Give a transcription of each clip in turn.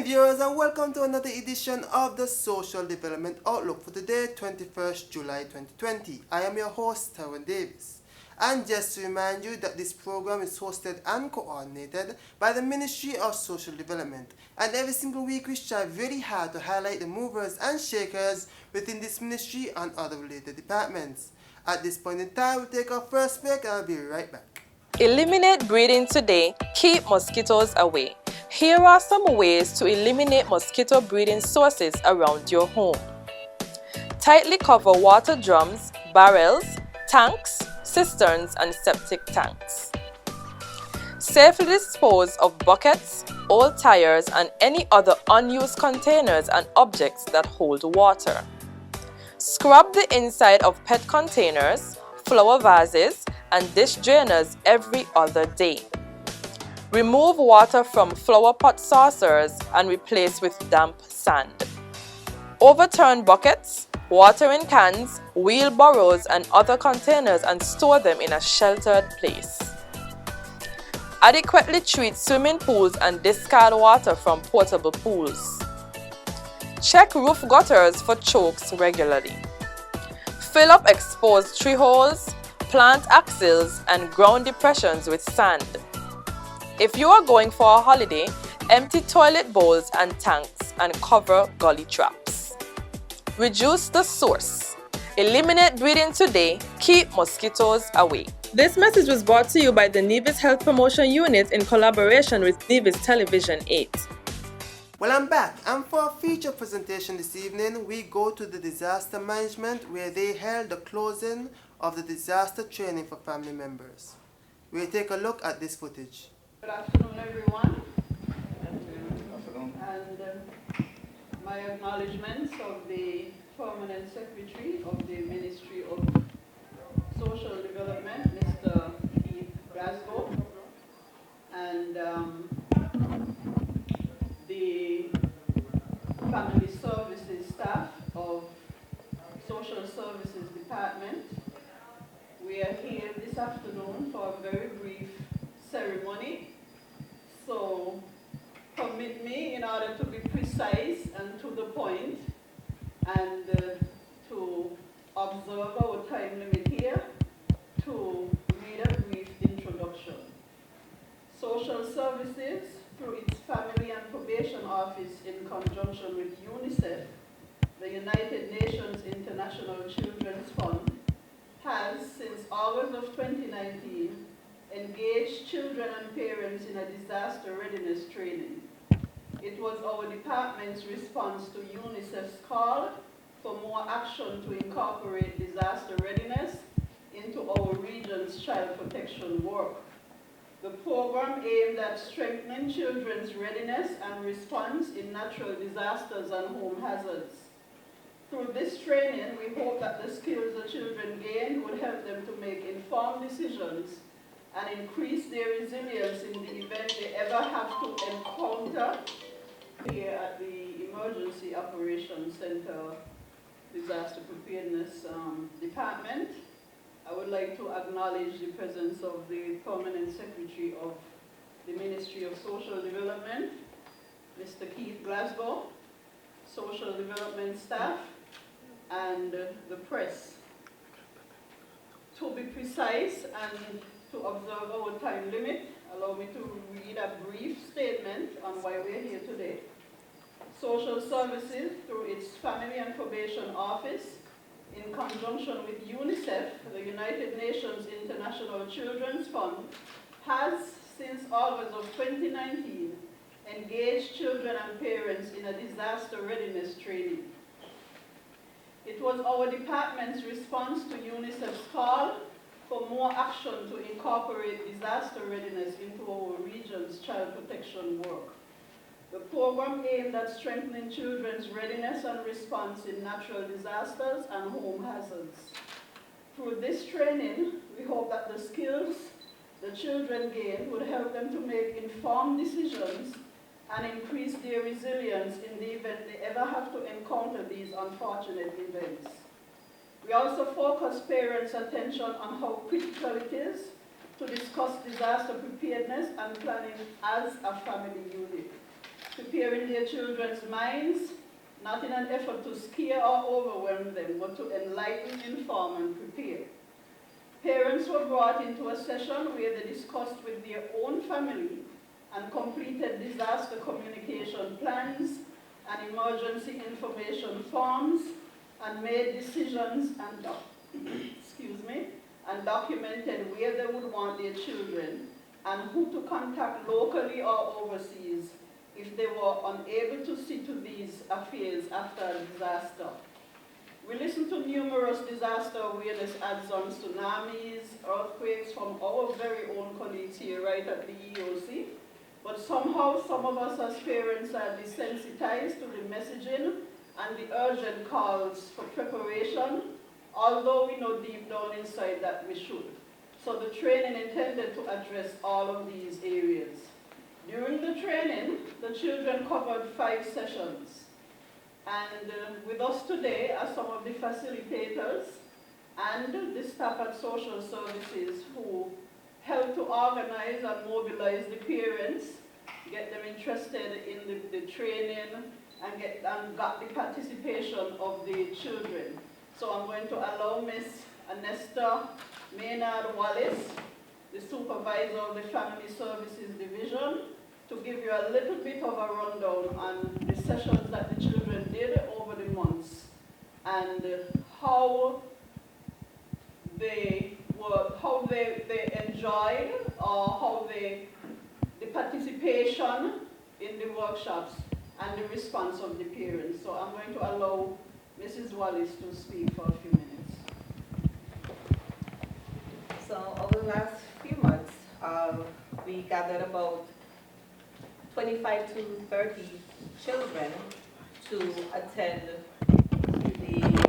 viewers, and welcome to another edition of the Social Development Outlook for today, 21st July 2020. I am your host, Tyrone Davis. And just to remind you that this program is hosted and coordinated by the Ministry of Social Development. And every single week we strive really hard to highlight the movers and shakers within this ministry and other related departments. At this point in time, we'll take our first break and I'll be right back. Eliminate breeding today, keep mosquitoes away. Here are some ways to eliminate mosquito breeding sources around your home. Tightly cover water drums, barrels, tanks, cisterns, and septic tanks. Safely dispose of buckets, old tires, and any other unused containers and objects that hold water. Scrub the inside of PET containers, flower vases, and dish drainers every other day. Remove water from flower pot saucers and replace with damp sand. Overturn buckets, watering cans, wheelbarrows, and other containers and store them in a sheltered place. Adequately treat swimming pools and discard water from portable pools. Check roof gutters for chokes regularly. Fill up exposed tree holes, plant axils, and ground depressions with sand. If you are going for a holiday, empty toilet bowls and tanks and cover gully traps. Reduce the source. Eliminate breeding today, keep mosquitoes away. This message was brought to you by the Nevis Health Promotion Unit in collaboration with Nevis Television 8. Well, I'm back, and for a feature presentation this evening, we go to the disaster management where they held the closing of the disaster training for family members. We'll take a look at this footage. Good afternoon, everyone. And my acknowledgements of the Permanent Secretary of the Ministry of Social Development, Mr. Keith Glasgow, and the Family Services staff of Social Services Department. We are here this afternoon for a very brief ceremony. So permit me, in order to be precise and to the point, and to observe our time limit here, to read a brief introduction. Social Services, through its Family and Probation Office in conjunction with UNICEF, the United Nations International Children's Fund, has, since August of 2019, engaged children and parents in a disaster readiness training. It was our department's response to UNICEF's call for more action to incorporate disaster readiness into our region's child protection work. The program aimed at strengthening children's readiness and response in natural disasters and home hazards. Through this training, we hope that the skills the children gain would help them to make informed decisions and increase their resilience in the event they ever have to encounter here at the Emergency Operations Center Disaster Preparedness Department. I would like to acknowledge the presence of the Permanent Secretary of the Ministry of Social Development, Mr. Keith Glasgow, Social Development staff, and the press. To be precise and to observe our time limit, allow me to read a brief statement on why we're here today. Social Services, through its Family and Probation Office, in conjunction with UNICEF, the United Nations International Children's Fund, has, since August of 2019, engaged children and parents in a disaster readiness training. It was our department's response to UNICEF's call for more action to incorporate disaster readiness into our region's child protection work. The program aimed at strengthening children's readiness and response in natural disasters and home hazards. Through this training, we hope that the skills the children gain would help them to make informed decisions and increase their resilience in the event they ever have to encounter these unfortunate events. We also focus parents' attention on how critical it is to discuss disaster preparedness and planning as a family unit. preparing their children's minds, not in an effort to scare or overwhelm them, but to enlighten, inform, and prepare. Parents were brought into a session where they discussed with their own family and completed disaster communication plans and emergency information forms and made decisions and and documented where they would want their children and who to contact locally or overseas if they were unable to see to these affairs after a disaster. We listened to numerous disaster awareness ads on tsunamis, earthquakes from our very own colleagues here right at the EOC, but somehow some of us as parents are desensitized to the messaging and the urgent calls for preparation, although we know deep down inside that we should. So the training intended to address all of these areas. During the training, the children covered 5 sessions. And with us today are some of the facilitators and the staff at Social Services who help to organize and mobilize the parents, get them interested in the training, and got the participation of the children. So I'm going to allow Ms. Anesta Maynard Wallace, the supervisor of the Family Services Division, to give you a little bit of a rundown on the sessions that the children did over the months and how they enjoyed or how the participation in the workshops and the response of the parents. So I'm going to allow Mrs. Wallace to speak for a few minutes. So over the last few months, we gathered about 25 to 30 children to attend the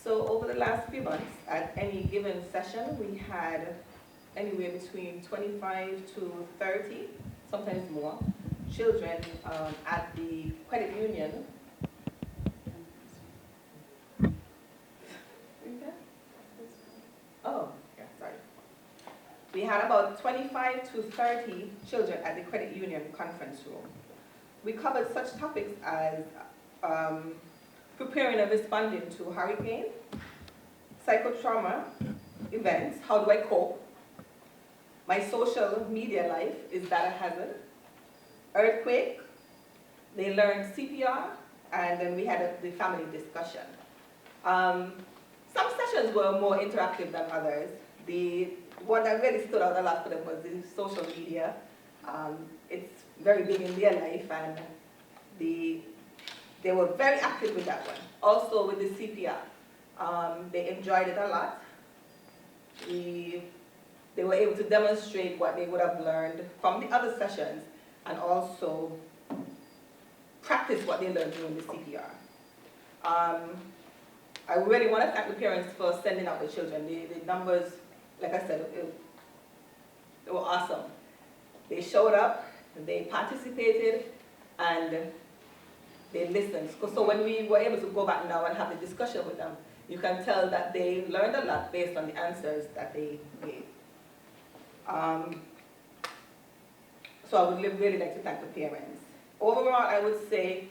So over the last few months, at any given session, we had anywhere between 25 to 30, sometimes more, children at the credit union. Oh, yeah, sorry. We had about 25 to 30 children at the credit union conference room. We covered such topics as preparing and responding to hurricane, psychotrauma events, how do I cope, my social media life, is that a hazard, earthquake, they learned CPR, and then we had the family discussion. Some sessions were more interactive than others. The one that really stood out a lot for them was the social media. It's very big in their life, and they were very active with that one. Also with the CPR, they enjoyed it a lot. They were able to demonstrate what they would have learned from the other sessions and also practice what they learned during the CPR. I really want to thank the parents for sending out the children. The numbers, like I said, they were awesome. They showed up, they participated, and they listened. So when we were able to go back now and have the discussion with them, you can tell that they learned a lot based on the answers that they gave. So I would really like to thank the parents. Overall, I would say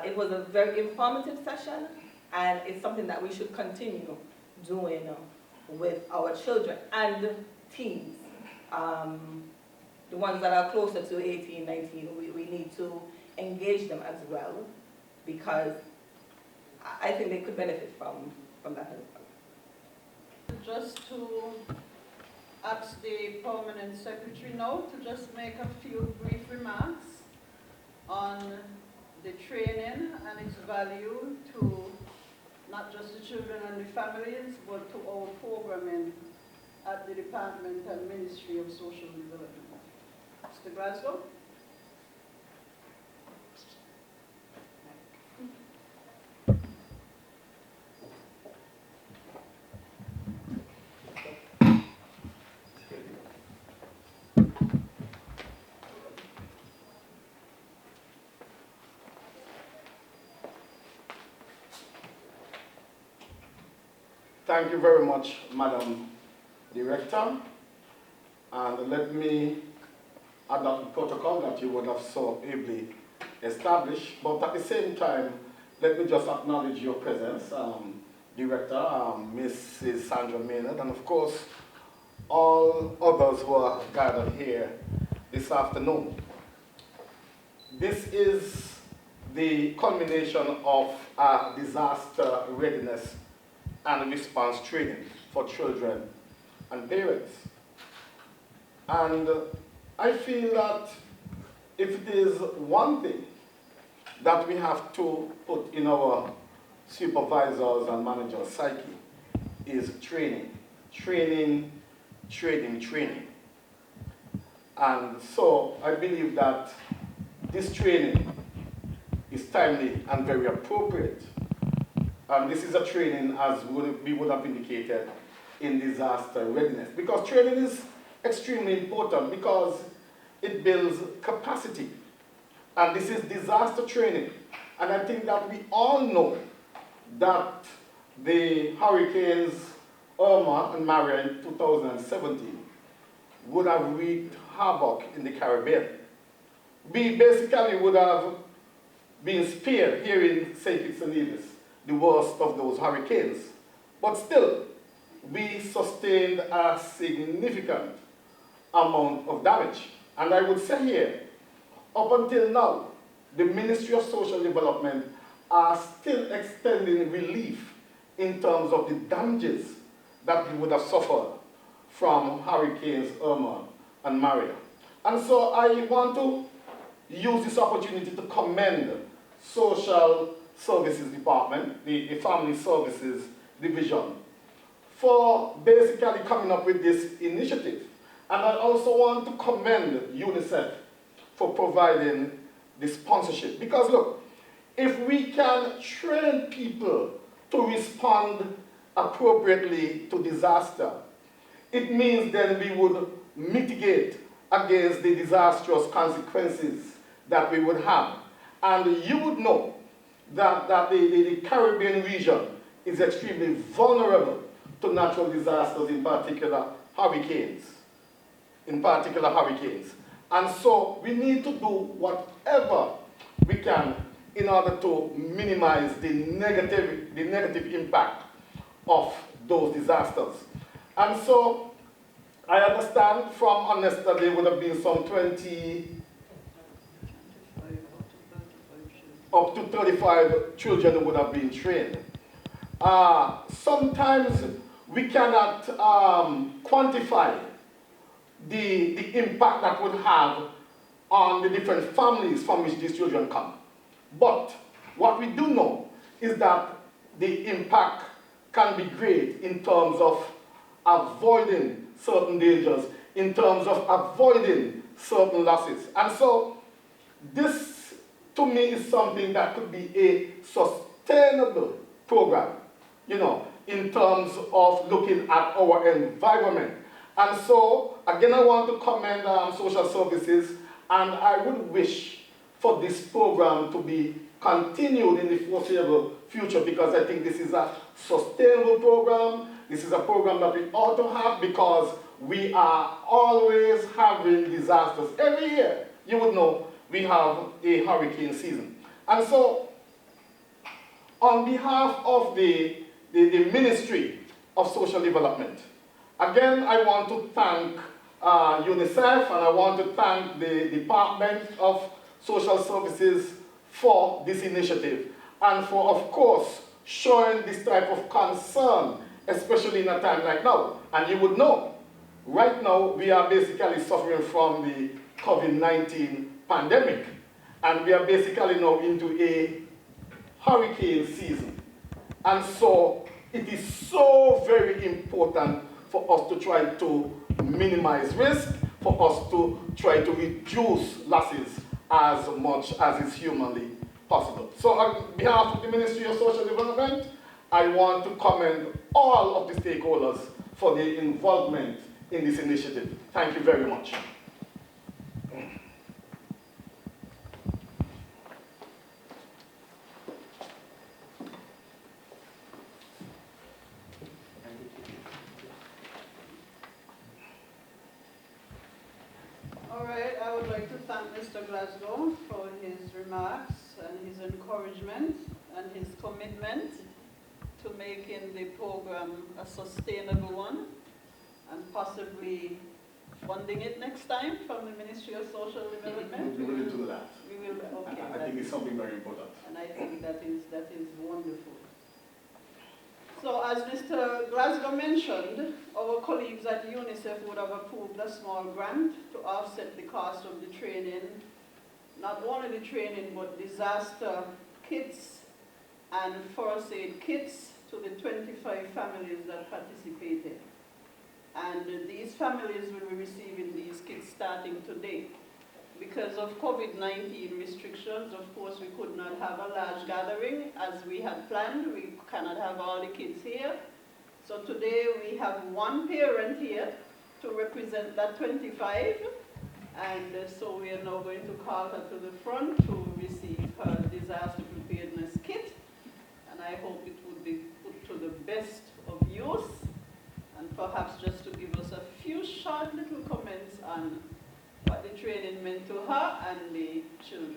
it was a very informative session, and it's something that we should continue doing with our children and teens. The ones that are closer to 18, 19, we need to engage them as well, because I think they could benefit from that as well. Just to ask the permanent secretary now to just make a few brief remarks on the training and its value to not just the children and the families, but to our programming at the Department and Ministry of Social Development. Mr. Glasgow? Thank you very much, Madam Director. And let me adopt the protocol that you would have so ably established. But at the same time, let me just acknowledge your presence, Director, Mrs. Sandra Maynard, and of course, all others who are gathered here this afternoon. This is the culmination of disaster readiness and response training for children and parents. And I feel that if it is one thing that we have to put in our supervisors and managers' psyche is training. Training, training, training. And so I believe that this training is timely and very appropriate. This is a training as we would have indicated in disaster readiness, because training is extremely important because it builds capacity. And this is disaster training. And I think that we all know that the hurricanes Irma and Maria in 2017 would have wreaked havoc in the Caribbean. We basically would have been spared here in St. Kitts and Nevis, the worst of those hurricanes. But still, we sustained a significant amount of damage. And I would say here, up until now, the Ministry of Social Development are still extending relief in terms of the damages that we would have suffered from Hurricanes Irma and Maria. And so I want to use this opportunity to commend Social Services Department, the Family Services Division, for basically coming up with this initiative. And I also want to commend UNICEF for providing the sponsorship. Because look, if we can train people to respond appropriately to disaster, it means then we would mitigate against the disastrous consequences that we would have. And you would know that the Caribbean region is extremely vulnerable to natural disasters, in particular hurricanes. And so we need to do whatever we can in order to minimize the negative impact of those disasters. And so I understand from Honest that there would have been some 20 up to 35 children who would have been trained. Sometimes we cannot quantify the impact that would have on the different families from which these children come. But what we do know is that the impact can be great in terms of avoiding certain dangers, in terms of avoiding certain losses. And so this, to me, is something that could be a sustainable program, in terms of looking at our environment. And so, again, I want to commend social services, and I would wish for this program to be continued in the foreseeable future, because I think this is a sustainable program. This is a program that we ought to have because we are always having disasters. Every year, you would know, we have a hurricane season. And so, on behalf of the Ministry of Social Development, again, I want to thank UNICEF, and I want to thank the Department of Social Services for this initiative, and for, of course, showing this type of concern, especially in a time like now. And you would know, right now, we are basically suffering from the COVID-19 pandemic, and we are basically now into a hurricane season. And so it is so very important for us to try to minimize risk, for us to try to reduce losses as much as is humanly possible. So on behalf of the Ministry of Social Development, I want to commend all of the stakeholders for their involvement in this initiative. Thank you very much. I would like to thank Mr. Glasgow for his remarks and his encouragement and his commitment to making the program a sustainable one and possibly funding it next time from the Ministry of Social Development. We will do that. We will, okay. I think it's something very important. And I think that is wonderful. So as Mr. Glasgow mentioned, our colleagues at UNICEF would have approved a small grant to offset the cost of the training, not only the training, but disaster kits and first aid kits to the 25 families that participated. And these families will be receiving these kits starting today. Because of COVID-19 restrictions, of course, we could not have a large gathering as we had planned. We cannot have all the kids here. So today we have one parent here to represent that 25. And so we are now going to call her to the front to receive her disaster preparedness kit. And I hope it would be put to the best of use. And perhaps just to give us a few short little comments on what the training meant to her and the children.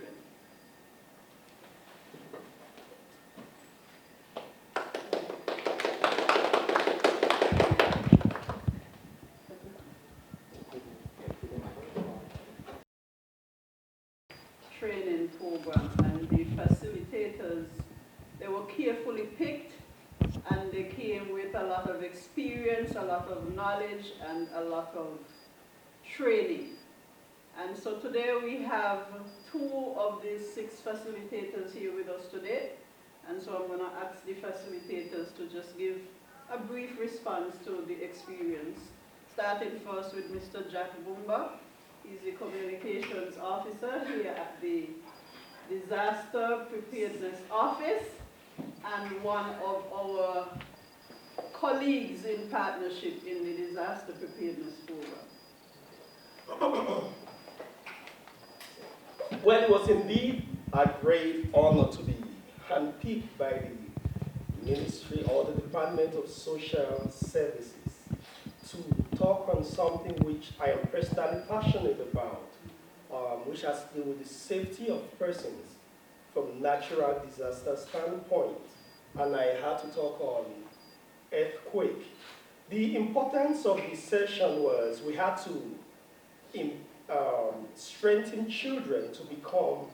Training program, and the facilitators, they were carefully picked and they came with a lot of experience, a lot of knowledge, and a lot of training. And so today we have 2 of these 6 facilitators here with us today. And so I'm going to ask the facilitators to just give a brief response to the experience. Starting first with Mr. Jack Bumba. He's the communications officer here at the Disaster Preparedness Office and one of our colleagues in partnership in the Disaster Preparedness Program. Well, it was indeed a great honor to be handpicked by the Ministry or the Department of Social Services to talk on something which I am personally passionate about, which has to do with the safety of persons from natural disaster standpoint. And I had to talk on earthquake. The importance of this session was we had to strengthen children to become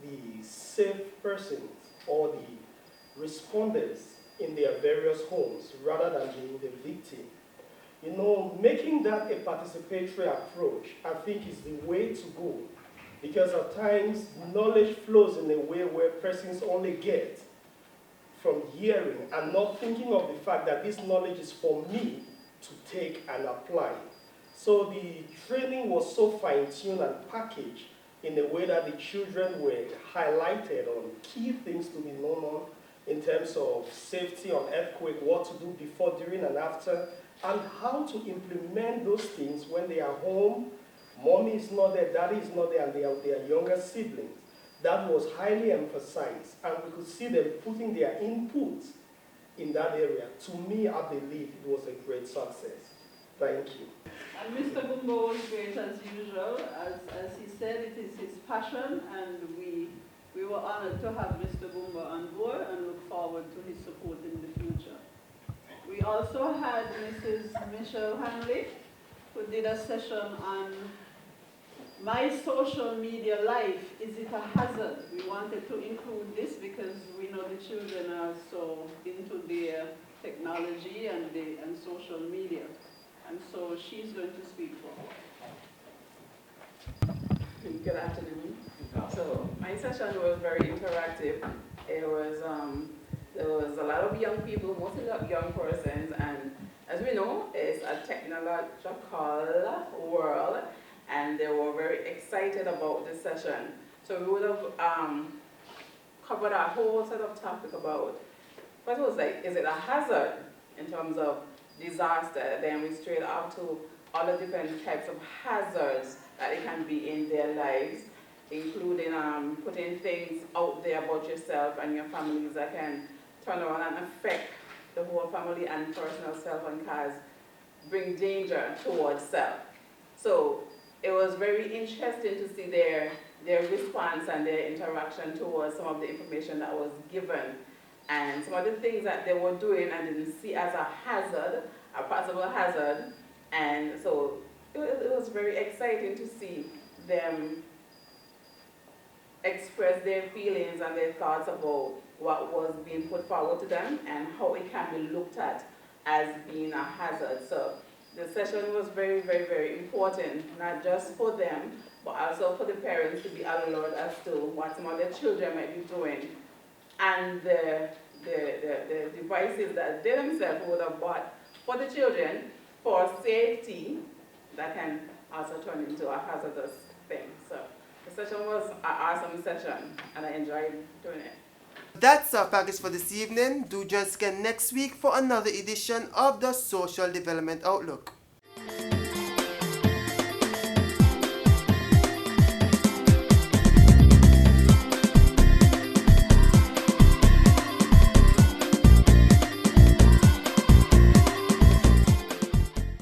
the safe persons or the responders in their various homes rather than being the victim. You know, making that a participatory approach, I think, is the way to go, because at times knowledge flows in a way where persons only get from hearing and not thinking of the fact that this knowledge is for me to take and apply. So the training was so fine-tuned and packaged in a way that the children were highlighted on key things to be known on in terms of safety on earthquake, what to do before, during, and after, and how to implement those things when they are home. Mommy is not there, daddy is not there, and they are their younger siblings. That was highly emphasized, and we could see them putting their input in that area. To me, I believe it was a great success. Thank you. And Mr. Bumbo was great as usual. As he said, it is his passion, and we were honored to have Mr. Bumbo on board and look forward to his support in the future. We also had Mrs. Michelle Hanley, who did a session on my social media life. Is it a hazard? We wanted to include this because we know the children are so into their technology and social media. And so she's going to speak for us. Good afternoon. So my session was very interactive. It was there was a lot of young people, mostly young persons, and as we know, it's a technological world, and they were very excited about this session. So we would have covered a whole set of topic about what was like, is it a hazard in terms of disaster? Then we straight up to all the different types of hazards that it can be in their lives, including putting things out there about yourself and your families that can turn around and affect the whole family and personal self and bring danger towards self. So it was very interesting to see their response and their interaction towards some of the information that was given. And some of the things that they were doing and didn't see as a hazard, a possible hazard. And so it was very exciting to see them express their feelings and their thoughts about what was being put forward to them and how it can be looked at as being a hazard. So the session was very, very, very important, not just for them, but also for the parents to be alert as to what some of their children might be doing, and the devices that they themselves would have bought for the children for safety that can also turn into a hazardous thing. So the session was an awesome session, and I enjoyed doing it. That's our package for this evening. Do join us again next week for another edition of the Social Development Outlook.